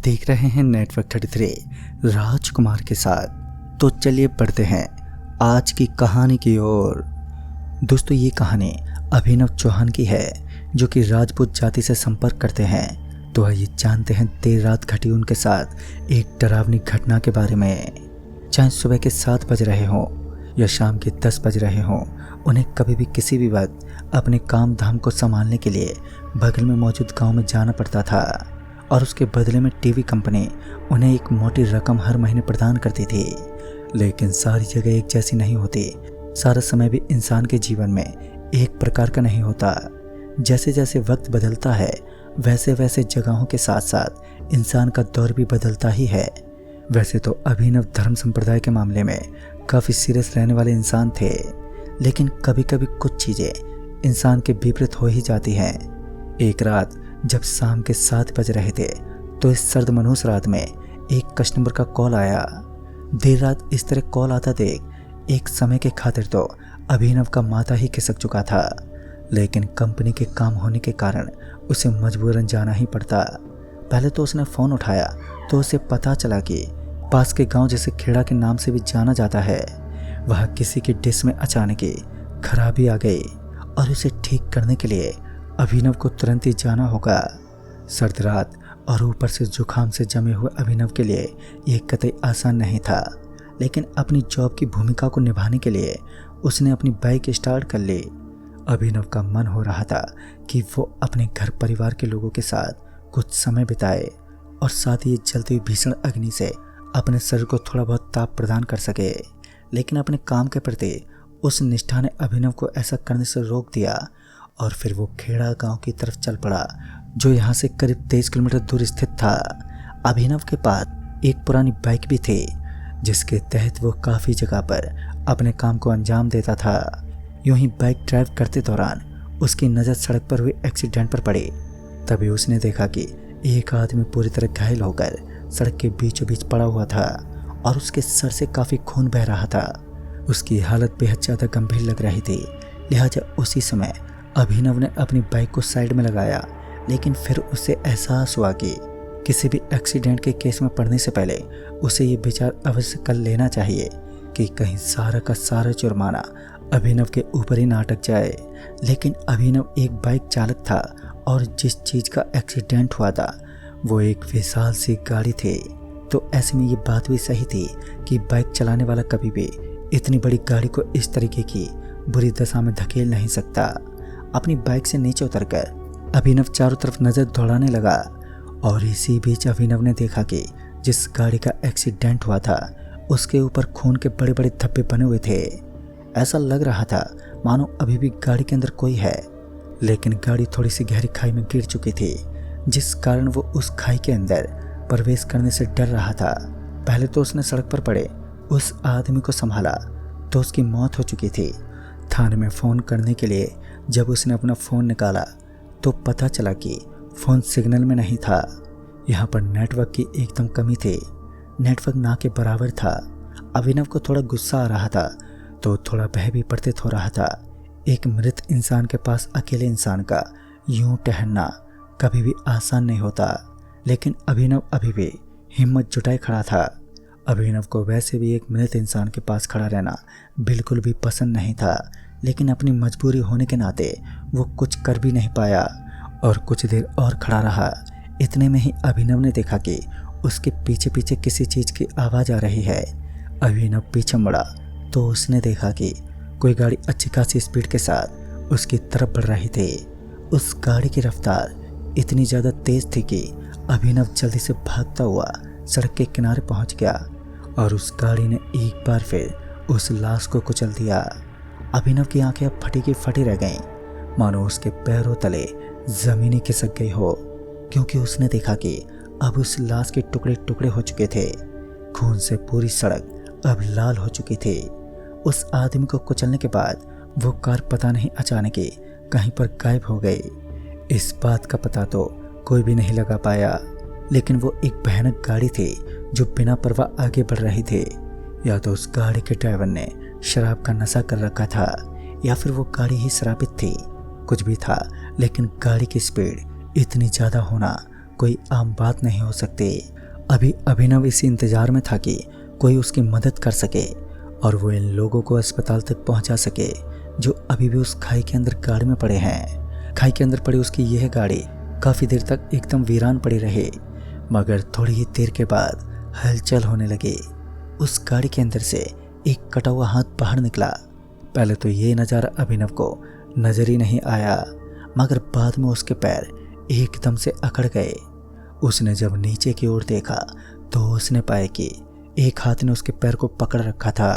देख रहे हैं नेटवर्क 33 राजकुमार के साथ। तो चलिए पढ़ते हैं आज की कहानी की ओर। दोस्तों, ये कहानी अभिनव चौहान की है जो कि राजपूत जाति से संपर्क करते हैं। तो आइए जानते हैं देर रात घटी उनके साथ एक डरावनी घटना के बारे में। चाहे सुबह के 7 बज रहे हों या शाम के 10 बज रहे हों, उन्हें कभी भी किसी भी वक्त अपने काम धाम को संभालने के लिए बगल में मौजूद गांव में जाना पड़ता था और उसके बदले में टीवी कंपनी उन्हें एक मोटी रकम हर महीने प्रदान करती थी। लेकिन सारी जगह एक जैसी नहीं होती, सारा समय भी इंसान के जीवन में एक प्रकार का नहीं होता। जैसे जैसे वक्त बदलता है वैसे वैसे जगहों के साथ साथ इंसान का दौर भी बदलता ही है। वैसे तो अभिनव धर्म संप्रदाय के मामले में काफ़ी सीरियस रहने वाले इंसान थे, लेकिन कभी कभी कुछ चीज़ें इंसान के विपरीत हो ही जाती हैं। एक रात जब शाम के 7 बज रहे थे तो इस सर्द मनहूस रात में एक कस्टमर का कॉल आया। देर रात इस तरह कॉल आता देख एक समय के खातिर तो अभिनव का माथा ही खिसक चुका था, लेकिन कंपनी के काम होने के कारण उसे मजबूरन जाना ही पड़ता। पहले तो उसने फ़ोन उठाया तो उसे पता चला कि पास के गांव जिसे खेड़ा के नाम से भी जाना जाता है, वह किसी की डिश में अचानक ही खराबी आ गई और उसे ठीक करने के लिए अभिनव को तुरंत ही जाना होगा। सर्द रात और ऊपर से जुकाम से जमे हुए अभिनव के लिए यह कतई आसान नहीं था, लेकिन अपनी जॉब की भूमिका को निभाने के लिए उसने अपनी बाइक स्टार्ट कर ली। अभिनव का मन हो रहा था कि वो अपने घर परिवार के लोगों के साथ कुछ समय बिताए और साथ ही जलती हुई भीषण अग्नि से अपने शरीर को थोड़ा बहुत ताप प्रदान कर सके। लेकिन अपने काम के प्रति उस निष्ठा ने अभिनव को ऐसा करने से रोक दिया और फिर वो खेड़ा गांव की तरफ चल पड़ा, जो यहाँ से करीब 23 किलोमीटर दूर स्थित था। अभिनव के पास एक पुरानी बाइक भी थी जिसके तहत वो काफ़ी जगह पर अपने काम को अंजाम देता था। यूं ही बाइक ड्राइव करते दौरान उसकी नज़र सड़क पर हुए एक्सीडेंट पर पड़ी। तभी उसने देखा कि एक आदमी पूरी तरह घायल होकर सड़क के बीचों बीच पड़ा हुआ था और उसके सर से काफ़ी खून बह रहा था। उसकी हालत बेहद ज़्यादा गंभीर लग रही थी, लिहाजा उसी समय अभिनव ने अपनी बाइक को साइड में लगाया। लेकिन फिर उसे एहसास हुआ कि किसी भी एक्सीडेंट के केस में पड़ने से पहले उसे ये विचार अवश्य कर लेना चाहिए कि कहीं सारा का सारा जुर्माना अभिनव के ऊपर ही ना अटक जाए। लेकिन अभिनव एक बाइक चालक था और जिस चीज़ का एक्सीडेंट हुआ था वो एक विशाल सी गाड़ी थी। तो ऐसे में ये बात भी सही थी कि बाइक चलाने वाला कभी भी इतनी बड़ी गाड़ी को इस तरीके की बुरी दशा में धकेल नहीं सकता। अपनी बाइक से नीचे उतरकर अभिनव चारों तरफ नज़र दौड़ाने लगा और इसी बीच अभिनव ने देखा कि जिस गाड़ी का एक्सीडेंट हुआ था उसके ऊपर खून के बड़े बड़े धब्बे बने हुए थे। ऐसा लग रहा था मानो अभी भी गाड़ी के अंदर कोई है, लेकिन गाड़ी थोड़ी सी गहरी खाई में गिर चुकी थी, जिस कारण वो उस खाई के अंदर प्रवेश करने से डर रहा था। पहले तो उसने सड़क पर पड़े उस आदमी को संभाला तो उसकी मौत हो चुकी थी। थाने में फ़ोन करने के लिए जब उसने अपना फ़ोन निकाला तो पता चला कि फ़ोन सिग्नल में नहीं था। यहाँ पर नेटवर्क की एकदम कमी थी, नेटवर्क ना के बराबर था। अभिनव को थोड़ा गुस्सा आ रहा था तो थोड़ा भय भी प्रतीत हो रहा था। एक मृत इंसान के पास अकेले इंसान का यूं ठहरना कभी भी आसान नहीं होता, लेकिन अभिनव अभी भी हिम्मत जुटाए खड़ा था। अभिनव को वैसे भी एक मृत इंसान के पास खड़ा रहना बिल्कुल भी पसंद नहीं था, लेकिन अपनी मजबूरी होने के नाते वो कुछ कर भी नहीं पाया और कुछ देर और खड़ा रहा। इतने में ही अभिनव ने देखा कि उसके पीछे पीछे किसी चीज़ की आवाज़ आ रही है। अभिनव पीछे मुड़ा तो उसने देखा कि कोई गाड़ी अच्छी खासी स्पीड के साथ उसकी तरफ बढ़ रही थी। उस गाड़ी की रफ्तार इतनी ज़्यादा तेज़ थी कि अभिनव जल्दी से भागता हुआ सड़क के किनारे पहुंच गया और उस गाड़ी ने एक बार फिर उस लाश को कुचल दिया। अभिनव की आंखें अब फटी की फटी रह गईं, मानो उसके पैरों तले ज़मीन ही खिसक गई हो, क्योंकि उसने देखा कि अब उस लाश के टुकड़े टुकड़े हो चुके थे। खून से पूरी सड़क अब लाल हो चुकी थी। उस आदमी को कुचलने के बाद वो कार पता नहीं अचानक ही कहीं पर गायब हो गई। इस बात का पता तो कोई भी नहीं लगा पाया, लेकिन वो एक भयानक गाड़ी थी जो बिना परवाह आगे बढ़ रही थी। या तो उस गाड़ी के ड्राइवर ने शराब का नशा कर रखा था या फिर वो गाड़ी ही शराबित थी। कुछ भी था, लेकिन गाड़ी की स्पीड इतनी ज़्यादा होना कोई आम बात नहीं हो सकती। अभी अभिनव इसी इंतजार में था कि कोई उसकी मदद कर सके और वो इन लोगों को अस्पताल तक पहुंचा सके जो अभी भी उस खाई के अंदर गाड़ी में पड़े हैं। खाई के अंदर पड़ी उसकी यह गाड़ी काफ़ी देर तक एकदम वीरान पड़ी रही, मगर थोड़ी ही देर के बाद हलचल होने लगी। उस गाड़ी के अंदर से एक कटा हुआ हाथ बाहर निकला। पहले तो ये नज़ारा अभिनव को नजर ही नहीं आया, मगर बाद में उसके पैर एकदम से अकड़ गए। उसने जब नीचे की ओर देखा तो उसने पाया कि एक हाथ ने उसके पैर को पकड़ रखा था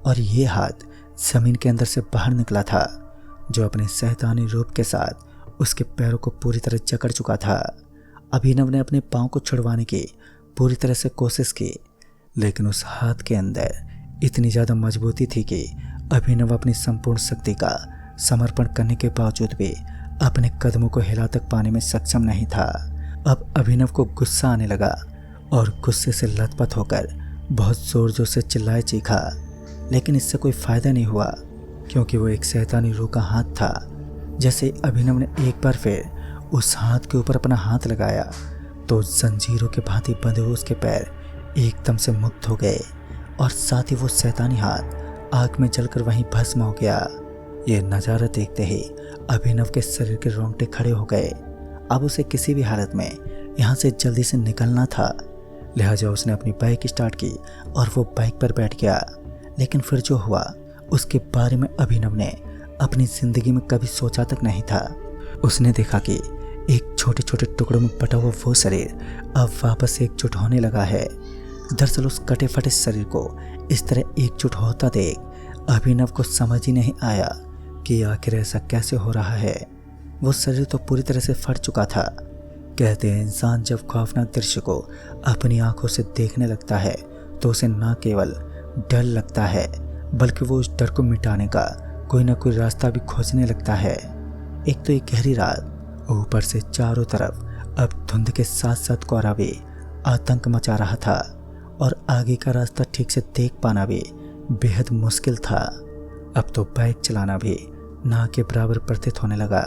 और ये हाथ जमीन के अंदर से बाहर निकला था, जो अपने शैतानी रूप के साथ उसके पैरों को पूरी तरह जकड़ चुका था। अभिनव ने अपने पाँव को छुड़वाने की पूरी तरह से कोशिश की, लेकिन उस हाथ के अंदर इतनी ज़्यादा मजबूती थी कि अभिनव अपनी संपूर्ण शक्ति का समर्पण करने के बावजूद भी अपने कदमों को हिला तक पाने में सक्षम नहीं था। अब अभिनव को गुस्सा आने लगा और गुस्से से लथपथ होकर बहुत जोर जोर से चिल्लाए चीखा, लेकिन इससे कोई फ़ायदा नहीं हुआ क्योंकि वो एक शैतानी रूह का हाथ था। जैसे अभिनव ने एक बार फिर उस हाथ के ऊपर अपना हाथ लगाया तो जंजीरों के भांति बंधे हुए उसके पैर एकदम से मुक्त हो गए और साथ ही वो शैतानी हाथ आग में जलकर वहीं भस्म हो गया। ये नज़ारा देखते ही अभिनव के शरीर के रोंगटे खड़े हो गए। अब उसे किसी भी हालत में यहाँ से जल्दी से निकलना था, लिहाजा उसने अपनी बाइक स्टार्ट की और वो बाइक पर बैठ गया। लेकिन फिर जो हुआ उसके बारे में अभिनव ने अपनी ज़िंदगी में कभी सोचा तक नहीं था। उसने देखा कि एक छोटे छोटे टुकड़ों में बटा हुआ वो शरीर अब वापस एकजुट होने लगा है। दरअसल उस कटे फटे शरीर को इस तरह एकजुट होता देख अभिनव को समझ ही नहीं आया कि आखिर ऐसा कैसे हो रहा है। वो शरीर तो पूरी तरह से फट चुका था। कहते हैं इंसान जब खौफनाक दृश्य को अपनी आंखों से देखने लगता है तो उसे न केवल डर लगता है बल्कि वो उस डर को मिटाने का कोई ना कोई रास्ता भी खोजने लगता है। एक तो ये गहरी रात, ऊपर से चारों तरफ अब धुंध के साथ साथ कोहरा भी आतंक मचा रहा था और आगे का रास्ता ठीक से देख पाना भी बेहद मुश्किल था। अब तो बाइक चलाना भी ना के बराबर प्रतीत होने लगा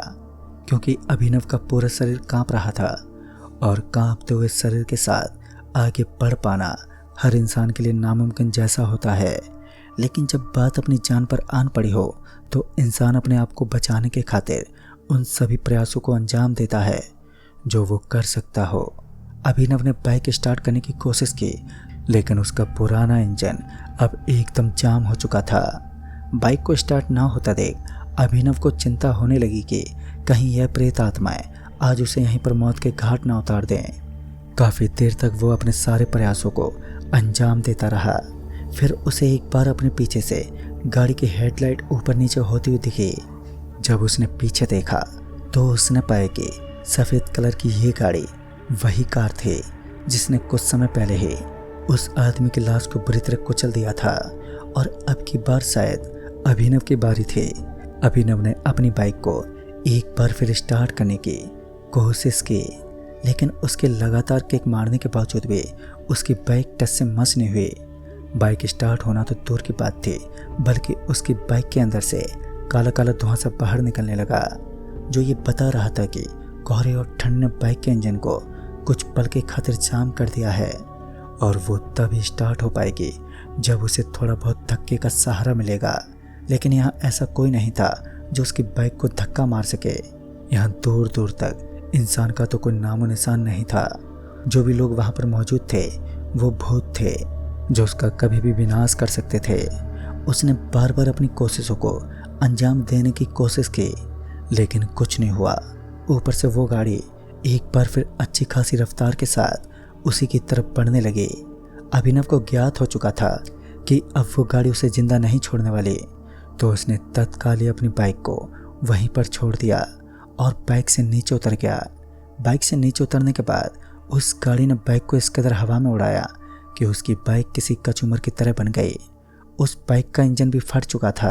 क्योंकि अभिनव का पूरा शरीर कांप रहा था और कांपते हुए शरीर के साथ आगे बढ़ पाना हर इंसान के लिए नामुमकिन जैसा होता है। लेकिन जब बात अपनी जान पर आन पड़ी हो तो इंसान अपने आप को बचाने के खातिर उन सभी प्रयासों को अंजाम देता है जो वो कर सकता हो। अभिनव ने बाइक स्टार्ट करने की कोशिश की, लेकिन उसका पुराना इंजन अब एकदम जाम हो चुका था। बाइक को स्टार्ट ना होता देख अभिनव को चिंता होने लगी कि कहीं यह प्रेत आत्माएं आज उसे यहीं पर मौत के घाट ना उतार दें। काफ़ी देर तक वो अपने सारे प्रयासों को अंजाम देता रहा। फिर उसे एक बार अपने पीछे से गाड़ी की हेडलाइट ऊपर नीचे होती हुई दिखी। जब उसने पीछे देखा तो उसने पाया कि सफ़ेद कलर की ये गाड़ी वही कार थी जिसने कुछ समय पहले ही उस आदमी की लाश को बुरी तरह कुचल दिया था और अब की बार शायद अभिनव की बारी थी। अभिनव ने अपनी बाइक को एक बार फिर स्टार्ट करने की कोशिश की, लेकिन उसके लगातार किक मारने के बावजूद भी उसकी बाइक टच से मस नहीं हुई। बाइक स्टार्ट होना तो दूर की बात थी, बल्कि उसकी बाइक के अंदर से काला काला धुआं सा बाहर निकलने लगा, जो ये बता रहा था कि कोहरे और ठंड ने बाइक के इंजन को कुछ पल के खातिर जाम कर दिया है और वो तभी स्टार्ट हो पाएगी जब उसे थोड़ा बहुत धक्के का सहारा मिलेगा। लेकिन यहाँ ऐसा कोई नहीं था जो उसकी बाइक को धक्का मार सके। यहाँ दूर दूर तक इंसान का तो कोई नामो निशान नहीं था। जो भी लोग वहाँ पर मौजूद थे वो भूत थे जो उसका कभी भी विनाश कर सकते थे। उसने बार बार अपनी कोशिशों को अंजाम देने की कोशिश की, लेकिन कुछ नहीं हुआ। ऊपर से वो गाड़ी एक बार फिर अच्छी खासी रफ्तार के साथ उसी की तरफ बढ़ने लगी। अभिनव को ज्ञात हो चुका था कि अब वो गाड़ी उसे जिंदा नहीं छोड़ने वाली, तो उसने तत्काल ही अपनी बाइक को वहीं पर छोड़ दिया और बाइक से नीचे उतर गया। बाइक से नीचे उतरने के बाद उस गाड़ी ने बाइक को इस कदर हवा में उड़ाया कि उसकी बाइक किसी कचूमर की तरह बन गई। उस बाइक का इंजन भी फट चुका था।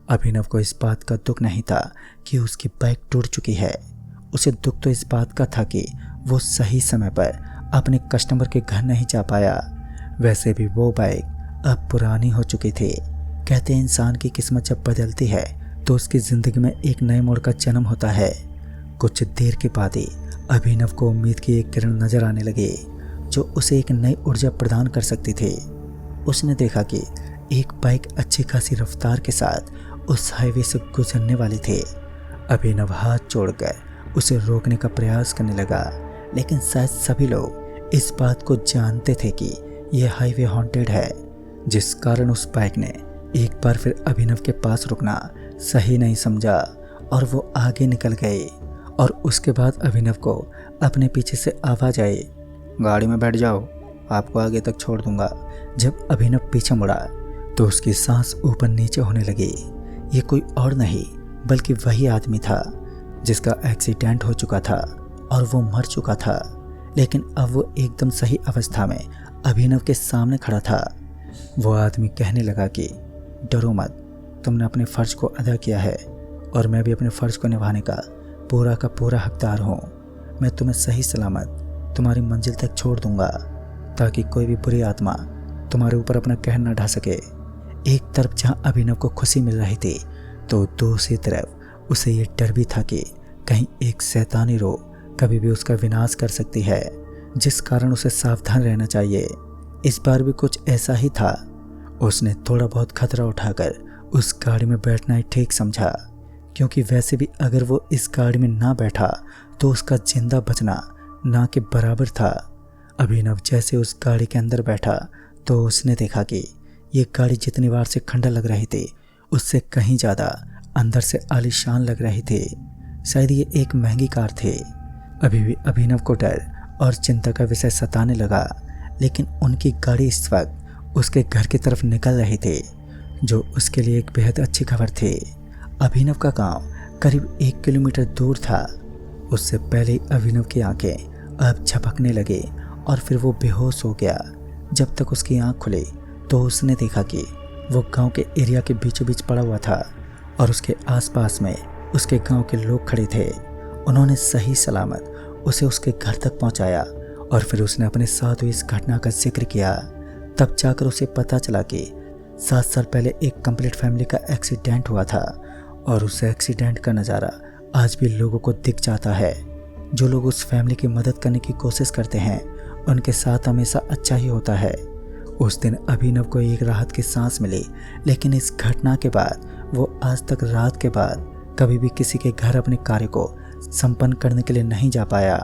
अभिनव को इस बात का दुख नहीं था कि उसकी बाइक टूट चुकी है। उसे दुख तो इस बात का था कि वो सही समय पर अपने कस्टमर के घर नहीं जा पाया। वैसे भी वो बाइक अब पुरानी हो चुकी थी। कहते हैं इंसान की किस्मत जब बदलती है तो उसकी ज़िंदगी में एक नए मोड़ का जन्म होता है। कुछ देर के बाद ही अभिनव को उम्मीद की एक किरण नजर आने लगी जो उसे एक नई ऊर्जा प्रदान कर सकती थी। उसने देखा कि एक बाइक अच्छी खासी रफ्तार के साथ उस हाईवे से गुजरने वाली थी। अभिनव हाथ जोड़कर उसे रोकने का प्रयास करने लगा, लेकिन शायद सभी लोग इस बात को जानते थे कि यह हाईवे हॉन्टेड है, जिस कारण उस बाइक ने एक बार फिर अभिनव के पास रुकना सही नहीं समझा और वो आगे निकल गए। और उसके बाद अभिनव को अपने पीछे से आवाज आई, गाड़ी में बैठ जाओ, आपको आगे तक छोड़ दूंगा। जब अभिनव पीछे मुड़ा तो उसकी सांस ऊपर नीचे होने लगी। ये कोई और नहीं बल्कि वही आदमी था जिसका एक्सीडेंट हो चुका था और वो मर चुका था, लेकिन अब वो एकदम सही अवस्था में अभिनव के सामने खड़ा था। वो आदमी कहने लगा कि डरो मत, तुमने अपने फ़र्ज को अदा किया है और मैं भी अपने फ़र्ज को निभाने का पूरा हकदार हूँ। मैं तुम्हें सही सलामत तुम्हारी मंजिल तक छोड़ दूंगा ताकि कोई भी बुरी आत्मा तुम्हारे ऊपर अपना कहर न ढा सके। एक तरफ जहाँ अभिनव को खुशी मिल रही थी तो दूसरी तरफ उसे ये डर भी था कि कहीं एक शैतानी रूह कभी भी उसका विनाश कर सकती है, जिस कारण उसे सावधान रहना चाहिए। इस बार भी कुछ ऐसा ही था। उसने थोड़ा बहुत खतरा उठाकर उस गाड़ी में बैठना ही ठीक समझा, क्योंकि वैसे भी अगर वो इस गाड़ी में ना बैठा तो उसका जिंदा बचना ना के बराबर था। अभिनव जैसे उस गाड़ी के अंदर बैठा तो उसने देखा कि ये गाड़ी जितनी बार से खंडर लग रही थी उससे कहीं ज़्यादा अंदर से आलीशान लग रही थी। शायद ये एक महंगी कार थी। अभी भी अभिनव को डर और चिंता का विषय सताने लगा, लेकिन उनकी गाड़ी इस वक्त उसके घर की तरफ निकल रही थी, जो उसके लिए एक बेहद अच्छी खबर थी। अभिनव का गांव करीब 1 किलोमीटर दूर था। उससे पहले ही अभिनव की आंखें अब झपकने लगी और फिर वो बेहोश हो गया। जब तक उसकी आंख खुली तो उसने देखा कि वो गांव के एरिया के बीचों बीच पड़ा हुआ था और उसके आसपास में उसके गांव के लोग खड़े थे। उन्होंने सही सलामत उसे उसके घर तक पहुंचाया और फिर उसने अपने साथ हुई इस घटना का जिक्र किया। तब जाकर उसे पता चला कि 7 साल पहले एक कंप्लीट फैमिली का एक्सीडेंट हुआ था और उस एक्सीडेंट का नज़ारा आज भी लोगों को दिख जाता है। जो लोग उस फैमिली की मदद करने की कोशिश करते हैं उनके साथ हमेशा अच्छा ही होता है। उस दिन अभिनव को एक राहत की सांस मिली, लेकिन इस घटना के बाद वो आज तक रात के बाद कभी भी किसी के घर अपने कार्य को संपन्न करने के लिए नहीं जा पाया।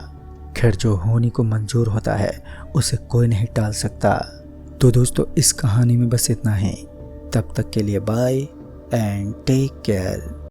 खैर, जो होने को मंजूर होता है उसे कोई नहीं टाल सकता। तो दोस्तों, इस कहानी में बस इतना ही। तब तक के लिए बाय एंड टेक केयर।